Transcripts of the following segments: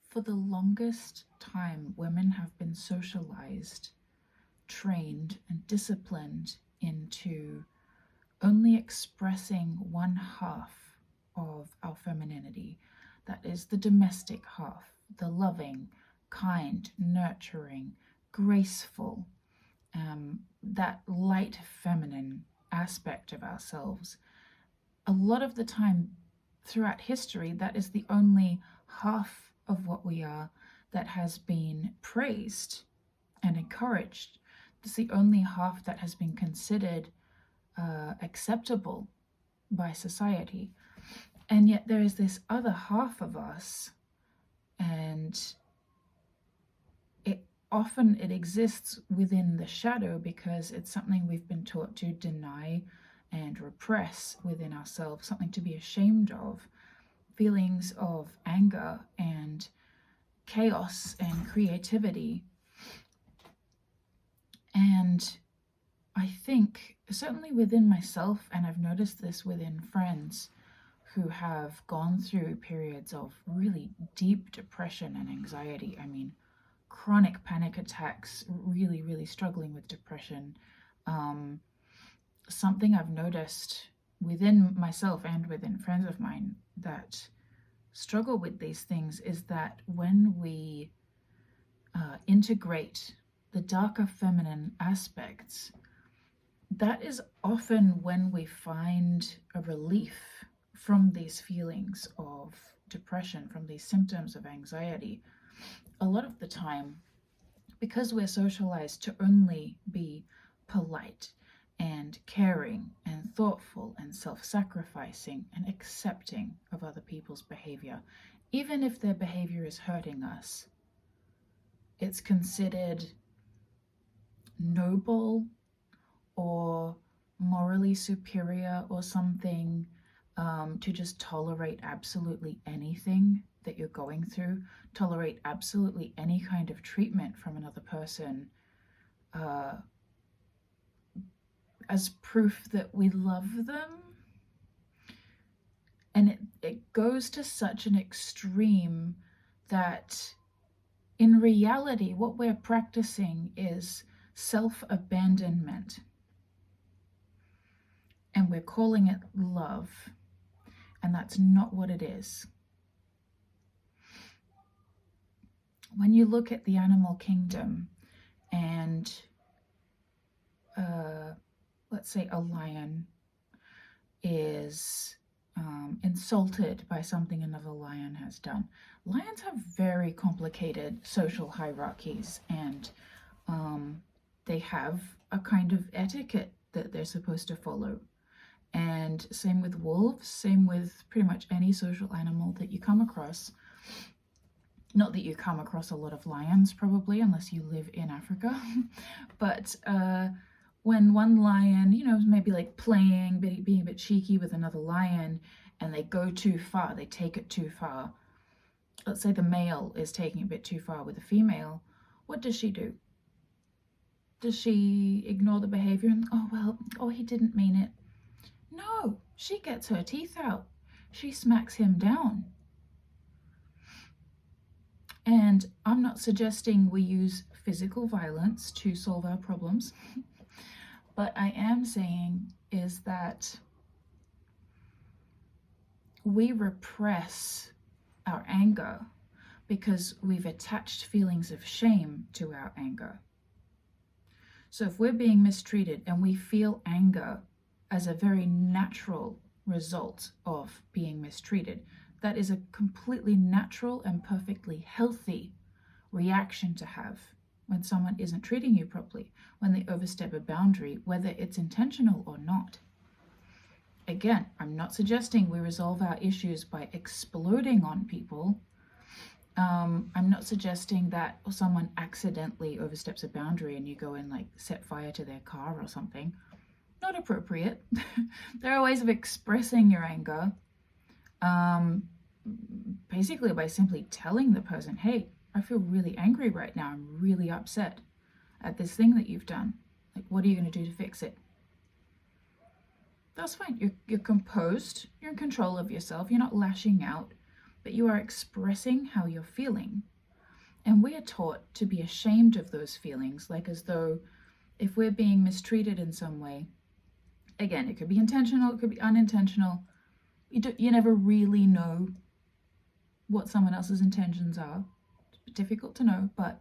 For the longest time, women have been socialized, trained, and disciplined into only expressing one half of our femininity. That is the domestic half, the loving, kind, nurturing, graceful, that light feminine aspect of ourselves. A lot of the time throughout history, that is the only half of what we are that has been praised and encouraged. It's the only half that has been considered acceptable by society. And yet there is this other half of us, and it exists within the shadow because it's something we've been taught to deny and repress within ourselves, something to be ashamed of. Feelings of anger and chaos and creativity. And I think certainly within myself, and I've noticed this within friends who have gone through periods of really deep depression and anxiety. I mean, chronic panic attacks, really struggling with depression. Something I've noticed within myself and within friends of mine that struggle with these things is that when we integrate the darker feminine aspects, that is often when we find a relief from these feelings of depression, from these symptoms of anxiety. A lot of the time, because we're socialized to only be polite and caring and thoughtful and self-sacrificing and accepting of other people's behavior, even if their behavior is hurting us, it's considered noble or morally superior or something, to just tolerate absolutely anything that you're going through, tolerate absolutely any kind of treatment from another person, as proof that we love them. And it goes to such an extreme that in reality, what we're practicing is self-abandonment. And we're calling it love. And that's not what it is. When you look at the animal kingdom and let's say a lion is insulted by something another lion has done. Lions have very complicated social hierarchies, and they have a kind of etiquette that they're supposed to follow. And same with wolves, same with pretty much any social animal that you come across. Not that you come across a lot of lions, probably, unless you live in Africa. But when one lion, maybe like playing, being a bit cheeky with another lion, and they go too far, they take it too far. Let's say the male is taking a bit too far with the female. What does she do? Does she ignore the behavior and, he didn't mean it? No, she gets her teeth out. She smacks him down. And I'm not suggesting we use physical violence to solve our problems. But I am saying is that we repress our anger because we've attached feelings of shame to our anger. So if we're being mistreated and we feel anger as a very natural result of being mistreated, that is a completely natural and perfectly healthy reaction to have when someone isn't treating you properly, when they overstep a boundary, whether it's intentional or not. Again, I'm not suggesting we resolve our issues by exploding on people. I'm not suggesting that someone accidentally oversteps a boundary and you go and set fire to their car or something. Not appropriate. There are ways of expressing your anger, basically by simply telling the person, hey, I feel really angry right now. I'm really upset at this thing that you've done. What are you going to do to fix it? That's fine. You're composed. You're in control of yourself. You're not lashing out. but you are expressing how you're feeling. And we are taught to be ashamed of those feelings, like as though if we're being mistreated in some way, again, it could be intentional, it could be unintentional. You never really know what someone else's intentions are. It's difficult to know, but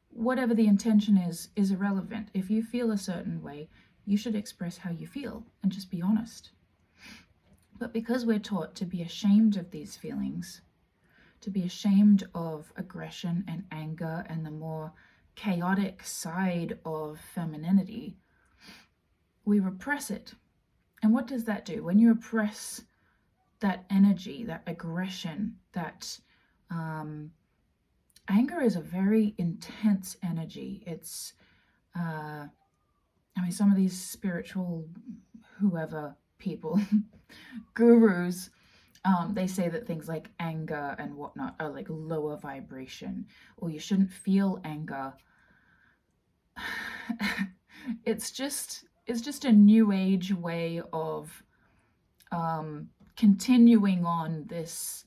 whatever the intention is irrelevant. If you feel a certain way, you should express how you feel and just be honest. But because we're taught to be ashamed of these feelings, to be ashamed of aggression and anger and the more chaotic side of femininity, we repress it. And what does that do? When you repress that energy, that aggression, that anger is a very intense energy. It's, some of these spiritual, whoever people, gurus, they say that things like anger and whatnot are like lower vibration, or you shouldn't feel anger. It's just a new age way of continuing on this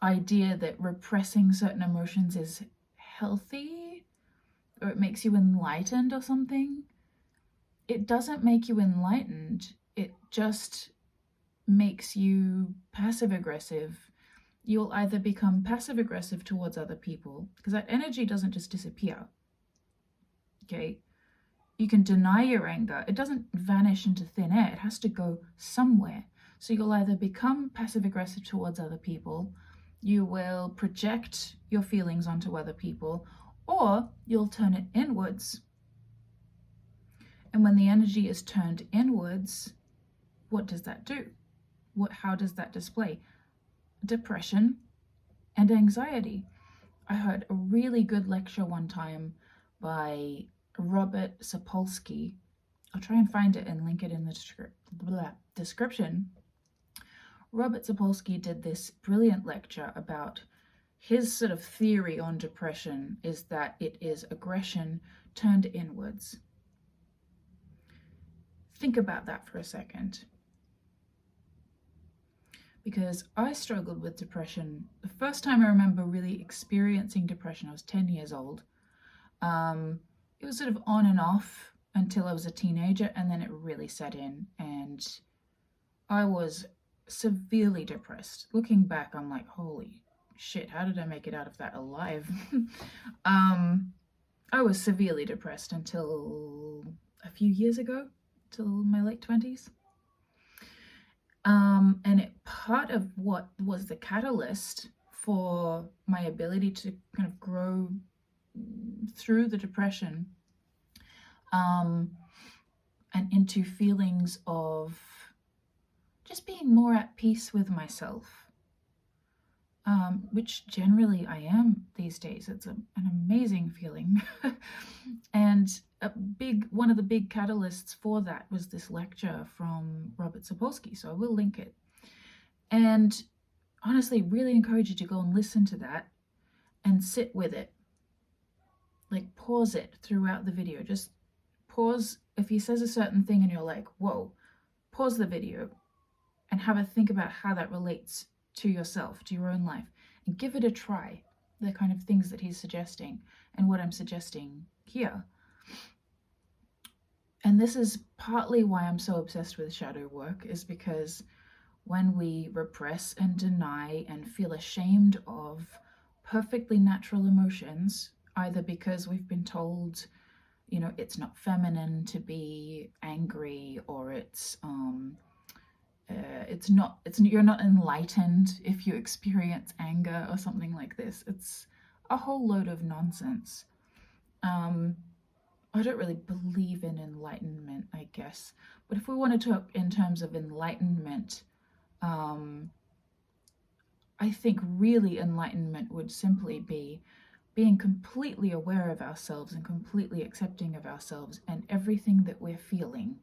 idea that repressing certain emotions is healthy, or it makes you enlightened or something. It doesn't make you enlightened. It just makes you passive aggressive. You'll either become passive aggressive towards other people, because that energy doesn't just disappear. Okay? You can deny your anger. It doesn't vanish into thin air. It has to go somewhere. So you'll either become passive aggressive towards other people, you will project your feelings onto other people, or you'll turn it inwards. And when the energy is turned inwards, what does that do? How does that display? Depression and anxiety. I heard a really good lecture one time by Robert Sapolsky. I'll try and find it and link it in the description. Robert Sapolsky did this brilliant lecture about his sort of theory on depression is that it is aggression turned inwards. Think about that for a second. Because I struggled with depression. The first time I remember really experiencing depression, I was 10 years old. It was sort of on and off until I was a teenager, and then it really set in, and I was severely depressed. Looking back, I'm like, holy shit, how did I make it out of that alive? I was severely depressed until a few years ago, till my late 20s. And part of what was the catalyst for my ability to kind of grow through the depression and into feelings of just being more at peace with myself, which generally I am these days. It's an amazing feeling. And one of the big catalysts for that was this lecture from Robert Sapolsky, so I will link it. And honestly, really encourage you to go and listen to that and sit with it. Like, pause it throughout the video. Just pause. If he says a certain thing and you're like, whoa, pause the video and have a think about how that relates to yourself, to your own life, and give it a try. The kind of things that he's suggesting and what I'm suggesting here. And this is partly why I'm so obsessed with shadow work, is because when we repress and deny and feel ashamed of perfectly natural emotions, either because we've been told, it's not feminine to be angry, or you're not enlightened if you experience anger or something like this. It's a whole load of nonsense. I don't really believe in enlightenment, I guess. But if we want to talk in terms of enlightenment, I think really enlightenment would simply be being completely aware of ourselves and completely accepting of ourselves and everything that we're feeling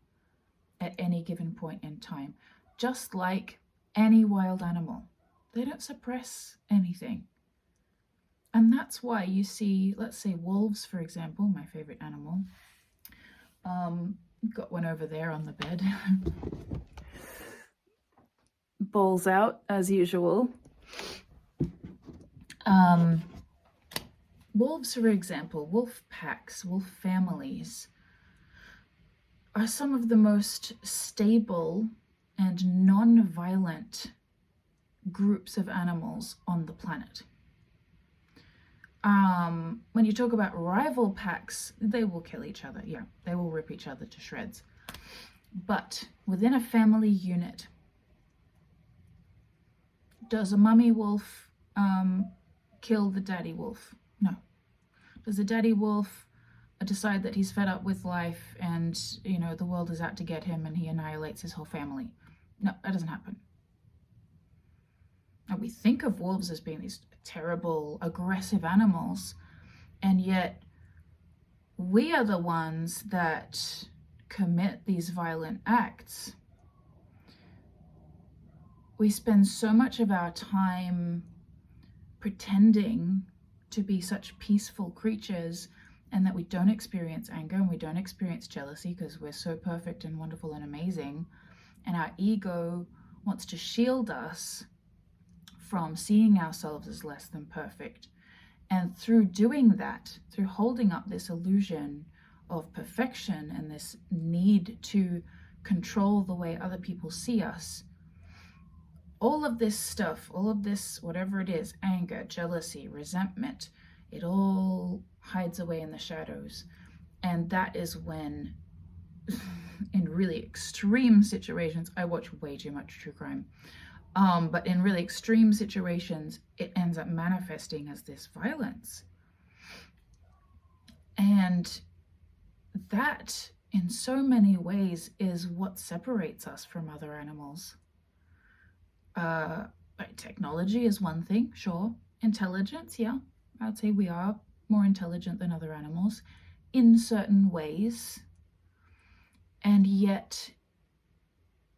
at any given point in time. Just like any wild animal. They don't suppress anything. And that's why you see, let's say wolves, for example, my favorite animal. Got one over there on the bed. Balls out, as usual. Wolves, for example, wolf packs, wolf families, are some of the most stable and non-violent groups of animals on the planet. When you talk about rival packs, they will kill each other. Yeah, they will rip each other to shreds. But within a family unit, does a mummy wolf kill the daddy wolf? No. Does the daddy wolf decide that he's fed up with life and, the world is out to get him and he annihilates his whole family? No, that doesn't happen. Now, we think of wolves as being these terrible, aggressive animals, and yet we are the ones that commit these violent acts. We spend so much of our time pretending to be such peaceful creatures, and that we don't experience anger and we don't experience jealousy because we're so perfect and wonderful and amazing, and our ego wants to shield us from seeing ourselves as less than perfect. And through doing that, through holding up this illusion of perfection and this need to control the way other people see us, all of this stuff, all of this, whatever it is, anger, jealousy, resentment, it all hides away in the shadows. And that is when, in really extreme situations, I watch way too much true crime, but in really extreme situations, it ends up manifesting as this violence. And that, in so many ways, is what separates us from other animals. Technology is one thing, sure. Intelligence, yeah. I'd say we are more intelligent than other animals in certain ways. And yet,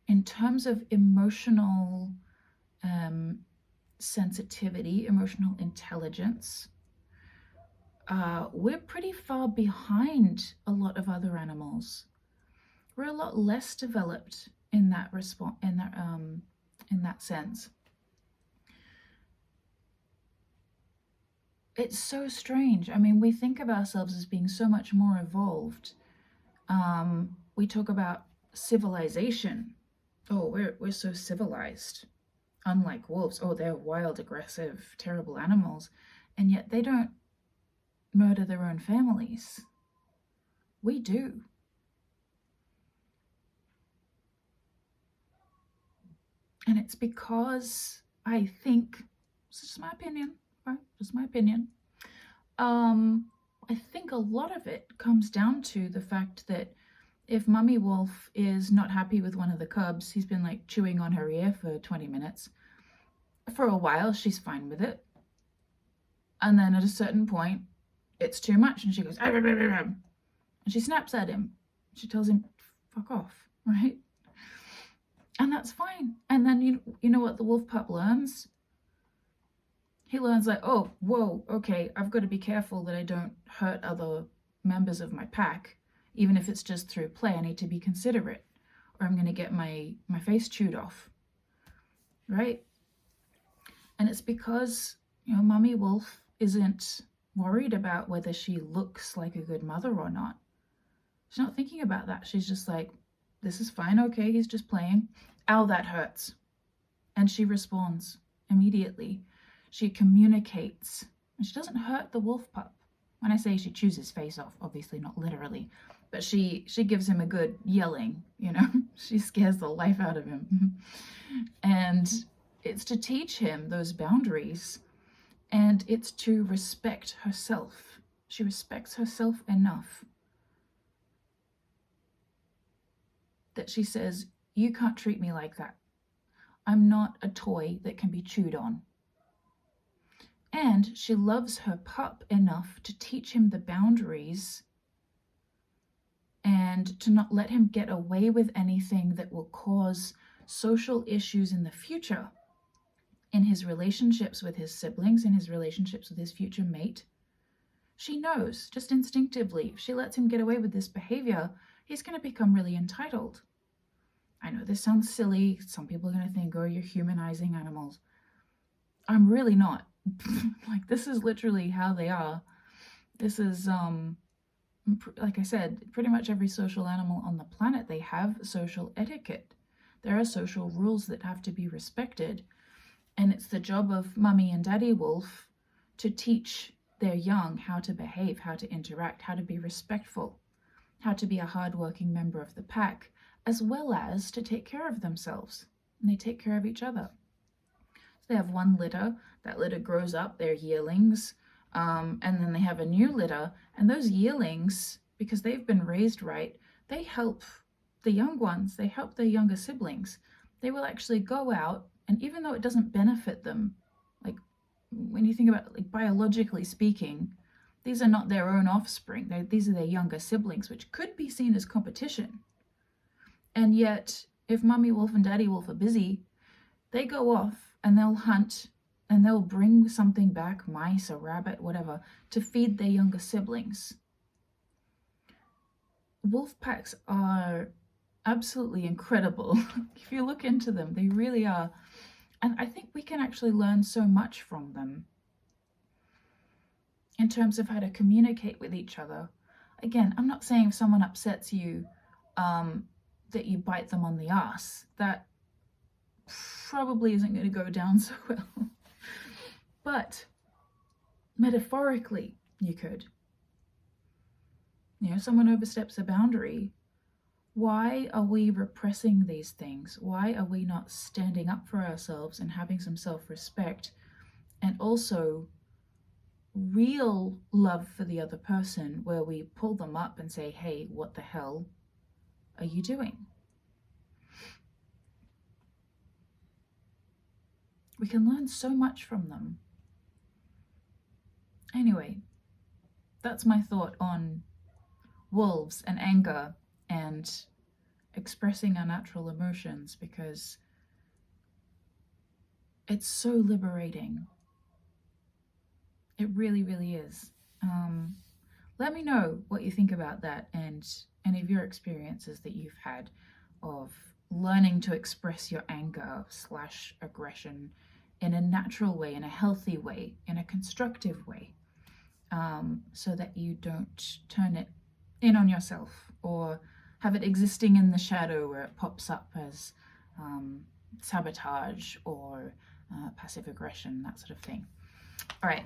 in terms of emotional sensitivity, emotional intelligence, we're pretty far behind a lot of other animals. We're a lot less developed in that in that sense. It's so strange. I mean, we think of ourselves as being so much more evolved. We talk about civilization. Oh, we're so civilized. Unlike wolves, oh, they're wild, aggressive, terrible animals, and yet they don't murder their own families. We do. And it's because I think, it's just my opinion, right? Just my opinion. I think a lot of it comes down to the fact that if Mummy Wolf is not happy with one of the cubs, he's been like chewing on her ear for 20 minutes. For a while, she's fine with it. And then at a certain point, it's too much. And she goes, "Arr, arr, arr, arr," and she snaps at him. She tells him, fuck off, right? And that's fine. And then you know what the wolf pup learns? He learns like, oh, whoa, okay, I've got to be careful that I don't hurt other members of my pack. Even if it's just through play, I need to be considerate, or I'm going to get my face chewed off, right? And it's because, Mummy Wolf isn't worried about whether she looks like a good mother or not. She's not thinking about that. She's just like, this is fine, okay, he's just playing. Ow, that hurts. And she responds immediately. She communicates. And she doesn't hurt the wolf pup. When I say she chews his face off, obviously not literally, but she gives him a good yelling, She scares the life out of him. And it's to teach him those boundaries, and it's to respect herself. She respects herself enough that she says, you can't treat me like that. I'm not a toy that can be chewed on. And she loves her pup enough to teach him the boundaries and to not let him get away with anything that will cause social issues in the future, in his relationships with his siblings, in his relationships with his future mate. She knows, just instinctively, if she lets him get away with this behavior, he's going to become really entitled. I know this sounds silly. Some people are going to think, oh, you're humanizing animals. I'm really not. like, this is literally how they are. This is, like I said, pretty much every social animal on the planet, they have social etiquette. There are social rules that have to be respected. And it's the job of Mummy and Daddy Wolf to teach their young how to behave, how to interact, how to be respectful, how to be a hardworking member of the pack, as well as to take care of themselves. And they take care of each other. So they have one litter, that litter grows up, they're yearlings, and then they have a new litter, and those yearlings, because they've been raised right, they help the young ones, they help their younger siblings. They will actually go out, and even though it doesn't benefit them, like when you think about it, like biologically speaking, these are not their own offspring. These are their younger siblings, which could be seen as competition. And yet, if Mummy Wolf and Daddy Wolf are busy, they go off and they'll hunt and they'll bring something back, mice, a rabbit, whatever, to feed their younger siblings. Wolf packs are absolutely incredible. If you look into them, they really are. And I think we can actually learn so much from them in terms of how to communicate with each other. Again, I'm not saying if someone upsets you, that you bite them on the ass. That probably isn't going to go down so well. But metaphorically, you could. You know, someone oversteps a boundary. Why are we repressing these things? Why are we not standing up for ourselves and having some self-respect, and also real love for the other person, where we pull them up and say, hey, what the hell are you doing? We can learn so much from them. Anyway, that's my thought on wolves and anger and expressing our natural emotions, because it's so liberating. It really, really is. Let me know what you think about that, and any of your experiences that you've had of learning to express your anger / aggression in a natural way, in a healthy way, in a constructive way, so that you don't turn it in on yourself or have it existing in the shadow where it pops up as sabotage or passive aggression, that sort of thing. All right,